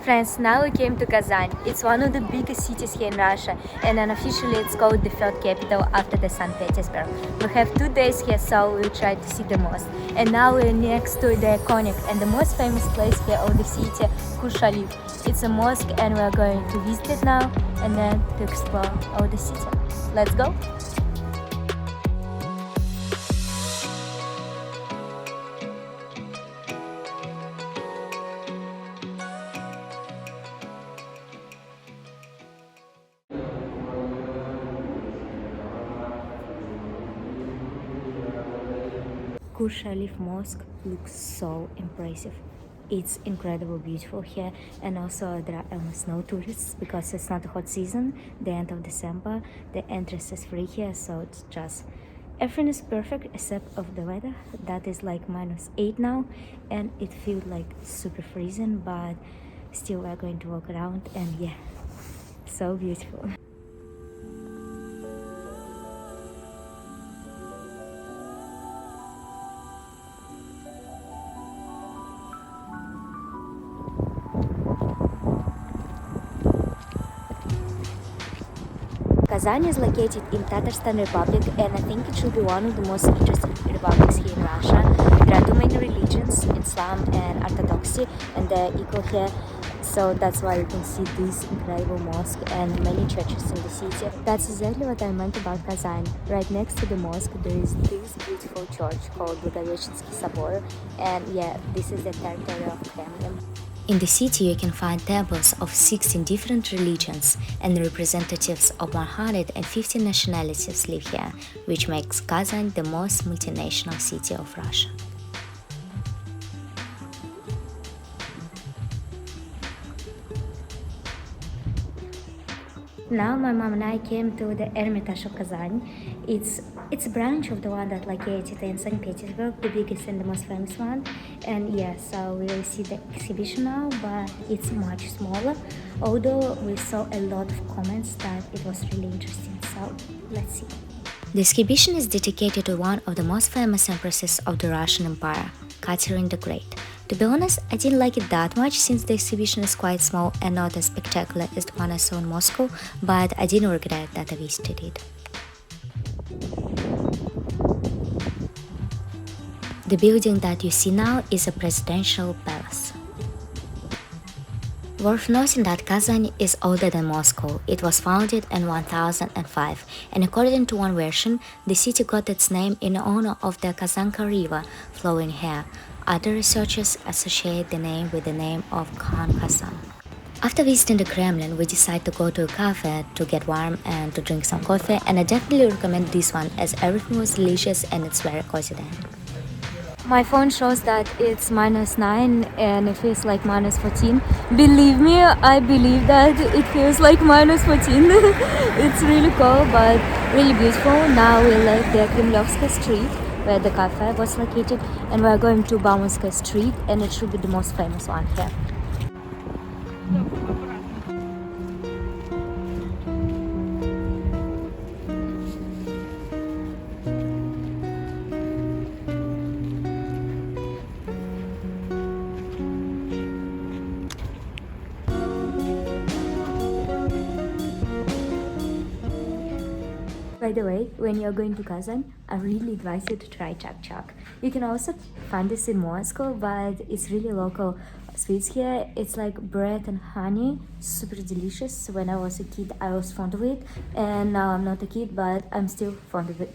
Friends, now we came to Kazan. It's one of the biggest cities here in Russia, and unofficially it's called the third capital after the St. Petersburg. We have 2 days here, so we'll try to see the mosque. And now we're next to the iconic and the most famous place here of the city, Kul-Sharif. It's a mosque and we're going to visit it now and then to explore all the city. Let's go! Kul-Sharif Mosque looks so impressive. It's incredibly beautiful here, and also there are almost no tourists because it's not a hot season, the end of December. The entrance is free here, so it's just everything is perfect except of the weather. That is like -8 now, and it feels like super freezing, but still we're going to walk around, and yeah, so beautiful. Kazan is located in Tatarstan Republic, and I think it should be one of the most interesting republics here in Russia. There are 2 main religions, Islam and Orthodoxy, and they're equal here. So that's why you can see this incredible mosque and many churches in the city. That's exactly what I meant about Kazan. Right next to the mosque there is this beautiful church called Благовещенский Собор, and yeah, this is the territory of Kremlin. In the city you can find temples of 16 different religions, and representatives of 150 nationalities live here, which makes Kazan the most multinational city of Russia. Now my mom and I came to the Hermitage of Kazan. It's a branch of the one that located in St. Petersburg, the biggest and the most famous one. And yeah, so we will see the exhibition now, but it's much smaller. Although we saw a lot of comments that it was really interesting, so let's see. The exhibition is dedicated to one of the most famous empresses of the Russian Empire, Catherine the Great. To be honest, I didn't like it that much since the exhibition is quite small and not as spectacular as the one I saw in Moscow, but I didn't regret that I visited it. The building that you see now is a presidential palace. Worth noting that Kazan is older than Moscow. It was founded in 1005, and according to one version, the city got its name in honor of the Kazanka river flowing here. Other researchers associate the name with the name of Khan Kazan. After visiting the Kremlin, we decided to go to a cafe to get warm and to drink some coffee, and I definitely recommend this one as everything was delicious and it's very cozy there. My phone shows that it's -9 and it feels like -14. Believe me, I believe that it feels like -14. It's really cold but really beautiful. Now we left the Kremlovskaya street where the cafe was located, and we are going to Baumanskaya street, and it should be the most famous one here. By the way, when you're going to Kazan, I really advise you to try chak-chak. You can also find this in Moscow, but it's really local sweets here. It's like bread and honey, super delicious. When I was a kid, I was fond of it, and now I'm not a kid, but I'm still fond of it.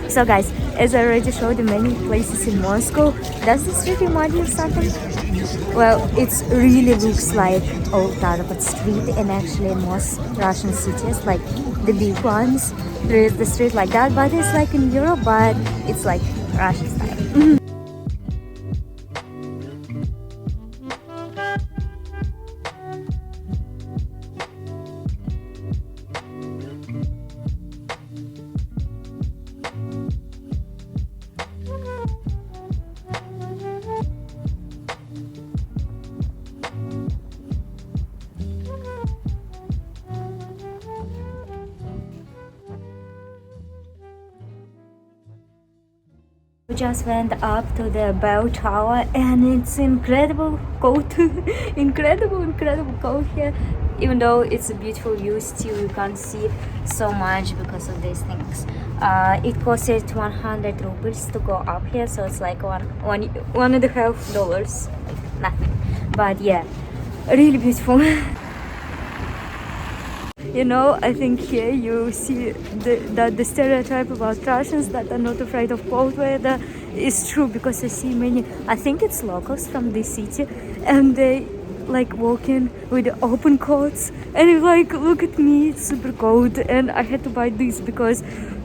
So guys, as I already showed you many places in Moscow, does this street remind you of something? Well, it really looks like Old Tatarstan Street, and actually in most Russian cities, like the big ones, there is the street like that, but it's like in Europe, but it's like Russian style. just went up to the bell tower and it's incredible cold. incredible cold here. Even though it's a beautiful view, still you can't see so much because of these things. It costed 100 rubles to go up here, so it's like $1.50, like nothing. But yeah, really beautiful. You know, I think here you see that the stereotype about Russians that are not afraid of cold weather is true, because I see many, I think it's locals from this city, and they like walking with the open coats, and it's like, look at me, it's super cold, and I had to buy this because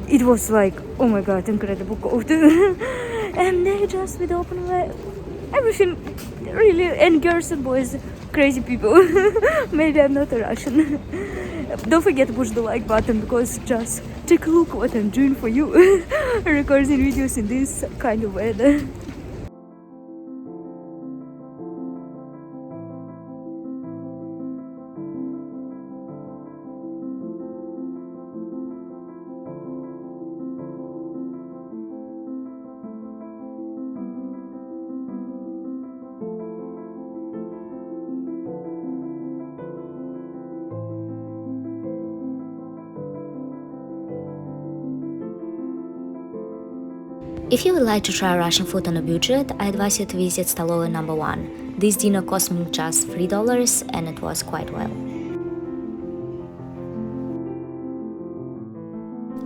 it was like, oh my god, incredible cold. And they just with open everything, really, and girls and boys, crazy people. Maybe I'm not a Russian. Don't forget to push the like button, because just take a look what I'm doing for you. Recording videos in this kind of weather. If you would like to try Russian food on a budget, I advise you to visit Stolova number 1. This dinner cost me just $3 and it was quite well.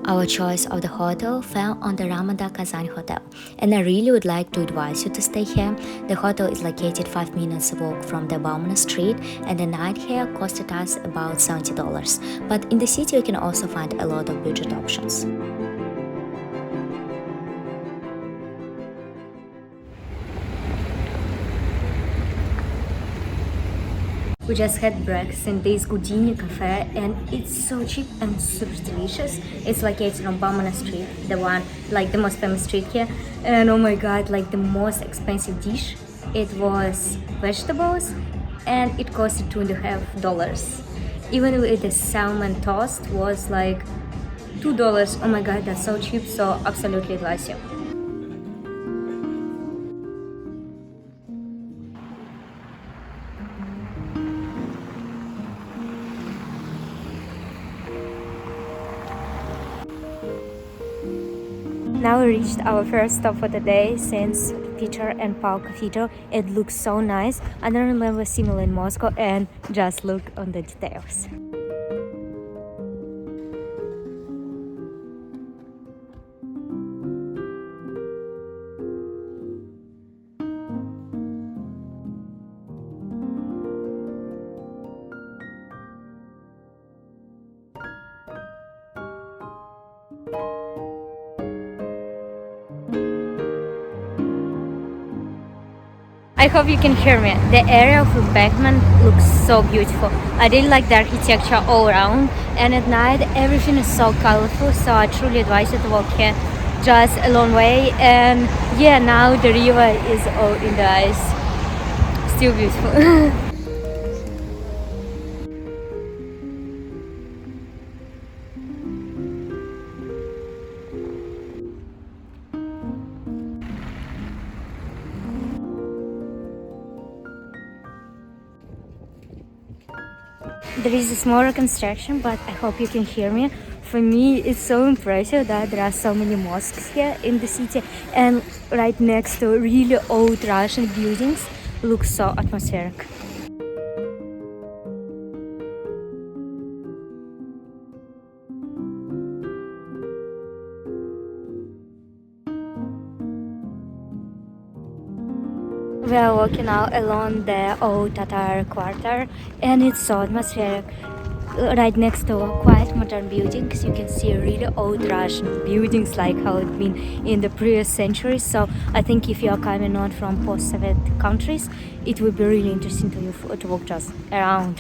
Our choice of the hotel fell on the Ramada Kazan hotel, and I really would like to advise you to stay here. The hotel is located 5 minutes walk from the Baumana Street, and the night here costed us about $70. But in the city you can also find a lot of budget options. We just had breakfast in this Gudini cafe, and it's so cheap and super delicious. It's located on Baumana Street, the one, like the most famous street here. And oh my god, like the most expensive dish, it was vegetables, and it costed $2.50. Even with the salmon toast was like $2. Oh my god, that's so cheap, so absolutely advise you. Now we reached our first stop for the day, since Peter and Paul Cathedral. It looks so nice. I don't remember similar in Moscow, and just look on the details. I hope you can hear me. The area of Beckman looks so beautiful. I really like the architecture all around, and at night everything is so colorful, so I truly advise you to walk here just a long way. And yeah, now the river is all in the ice. Still beautiful. There is a small reconstruction, but I hope you can hear me. For me, it's so impressive that there are so many mosques here in the city, and right next to really old Russian buildings. Looks so atmospheric. We are walking now along the old Tatar quarter, and it's so atmospheric. Right next to quite modern buildings, you can see really old Russian buildings like how it's been in the previous centuries. So I think if you are coming on from post-Soviet countries, it will be really interesting to you to walk just around.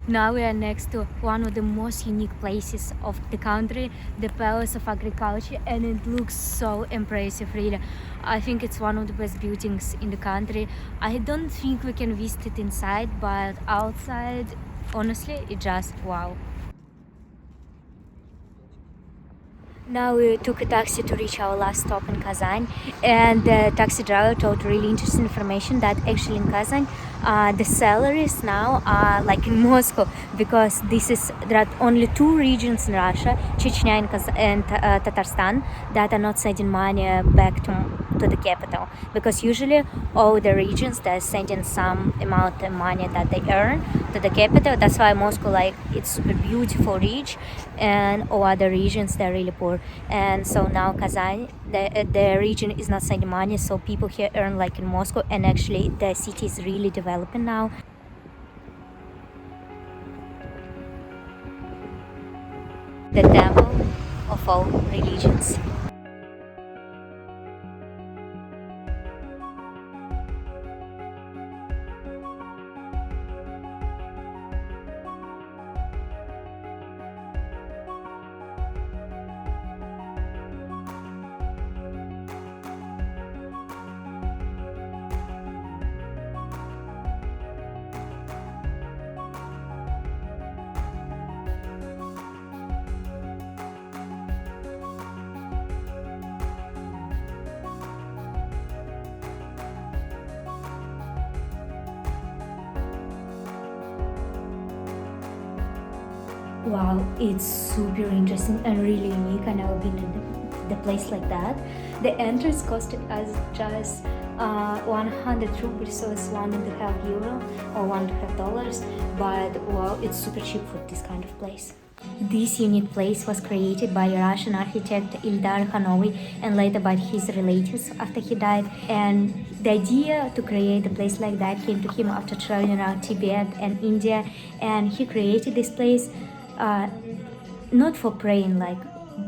Now we are next to one of the most unique places of the country, the Palace of Agriculture, and it looks so impressive, really. I think it's one of the best buildings in the country. I don't think we can visit it inside, but outside, honestly, it's just wow. Now we took a taxi to reach our last stop in Kazan, and the taxi driver told really interesting information that actually in Kazan, the salaries now are like in Moscow, because there are only two regions in Russia, Chechnya and Tatarstan, that are not sending money back to the capital, because usually all the regions they're sending some amount of money that they earn to the capital. That's why Moscow, like, it's super beautiful, rich, and all other regions they're really poor. And so now Kazan, the region is not sending money, so people here earn like in Moscow, and actually the city is really developing now. The temple of all religions. Wow, it's super interesting and really unique. I never been in the place like that. The entrance costed us just 100 rubles, so it's €1.5 or $1.5. But wow, it's super cheap for this kind of place. This unique place was created by Russian architect Ildar Khanovi and later by his relatives after he died. And the idea to create a place like that came to him after traveling around Tibet and India, and he created this place not for praying, like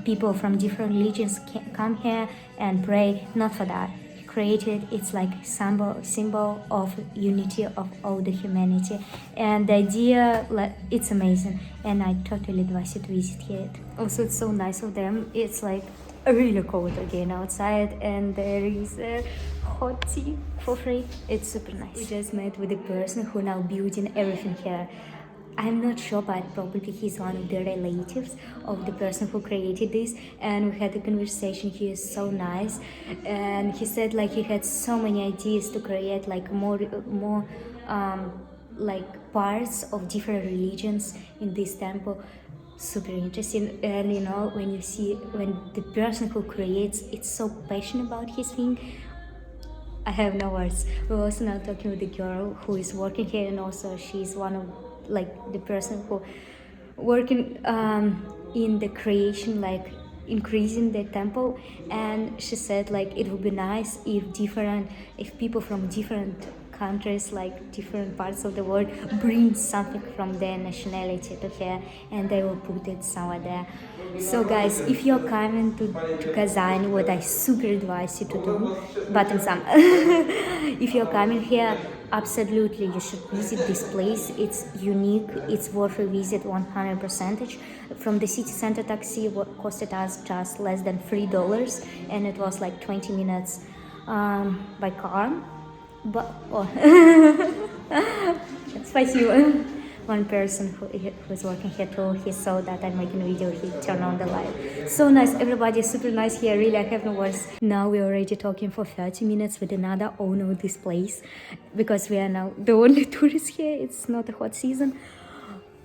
people from different religions can come here and pray, not for that. He created it's like symbol of unity of all the humanity, and the idea, like, it's amazing, and I totally advise you to visit here. Also, it's so nice of them. It's like really cold again outside, and there is hot tea for free. It's super nice. We just met with the person who now building everything here. I'm not sure, but probably he's one of the relatives of the person who created this, and we had a conversation. He is so nice, and he said like he had so many ideas to create like more like parts of different religions in this temple. Super interesting. And when the person who creates it's so passionate about his thing, I have no words. We're also now talking with the girl who is working here, and also she's one of like the person who working in the creation, like increasing the temple. And she said like it would be nice if people from different countries, like different parts of the world, bring something from their nationality to here, and they will put it somewhere there. So guys, if you're coming to Kazan, what I super advise you to do, but in some if you're coming here, absolutely you should visit this place. It's unique, it's worth a visit 100%. From the city center, taxi costed us just less than $3, and it was like 20 minutes by car. But спасибо. One person who's working here too, he saw that I'm making a video, he turned on the light. So nice, everybody is super nice here, really, I have no words. Now we're already talking for 30 minutes with another owner of this place, because we are now the only tourists here, it's not a hot season.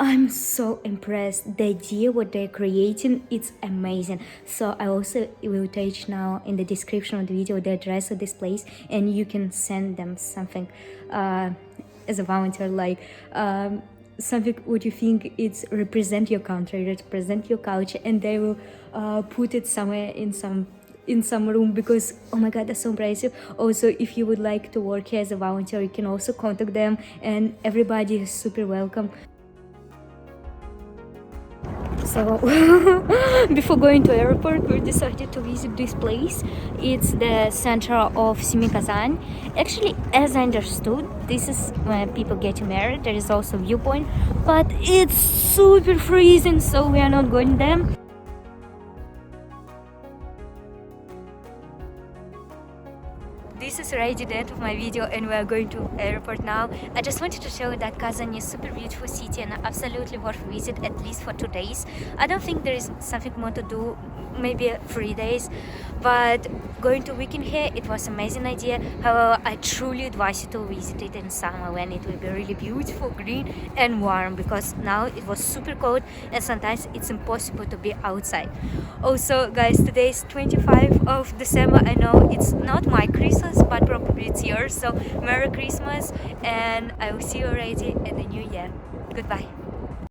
I'm so impressed. The idea what they're creating, it's amazing. So I also will attach now in the description of the video the address of this place, and you can send them something as a volunteer, like something what you think it's represent your country, represent your culture, and they will put it somewhere in some room, because oh my god, that's so impressive. Also, if you would like to work here as a volunteer, you can also contact them, and everybody is super welcome. So before going to airport, we decided to visit this place. It's the center of Kazan. Actually, as I understood, this is when people get married. There is also a viewpoint, but it's super freezing, so we are not going there. This is already the end of my video, and we are going to airport now. I just wanted to show that Kazan is super beautiful city and absolutely worth visit, at least for 2 days. I don't think there is something more to do, maybe 3 days, but going to weekend here, it was amazing idea. However, I truly advise you to visit it in summer when it will be really beautiful, green and warm, because now it was super cold and sometimes it's impossible to be outside. Also guys, today is 25th of December. I know it's not my Christmas, but probably it's yours, so Merry Christmas, and I will see you already in the new year. Goodbye.